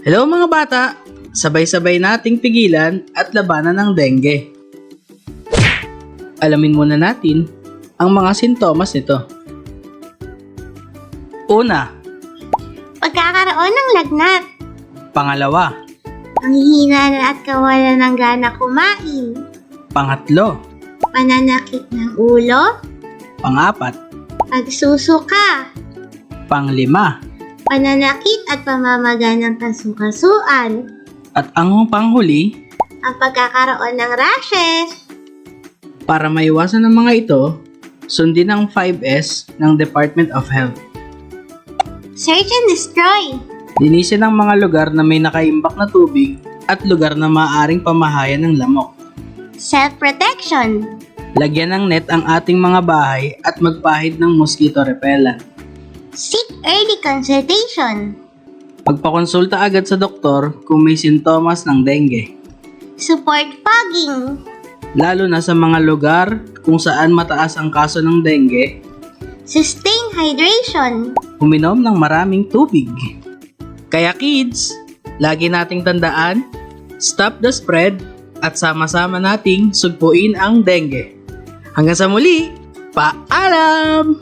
Hello mga bata! Sabay-sabay nating pigilan at labanan ng dengue. Alamin muna natin ang mga sintomas nito. Una, Pagkakaroon ng lagnat, pangalawa, panghihina at kawalan ng gana kumain, pangatlo, pananakit ng ulo, pangapat, pagsusuka, panglima, pananakit at pamamaga ng kasukasuan, at ang panghuli. ang pagkakaroon ng rashes. Para maiwasan ang mga ito, sundin ang 5S ng Department of Health. Search and destroy. Linisin ang mga lugar na may nakaimbak na tubig at lugar na maaaring pamahayan ng lamok. Self-protection. Lagyan ng net ang ating mga bahay at magpahid ng mosquito repellent. Seek early consultation. Magpakonsulta agad sa doktor kung may sintomas ng dengue, Support fogging. lalo na sa mga lugar kung saan mataas ang kaso ng dengue. Sustain hydration. Uminom ng maraming tubig. Kaya kids, lagi nating tandaan, stop the spread at sama-sama nating sugpuin ang dengue. Hanggang sa muli, paalam!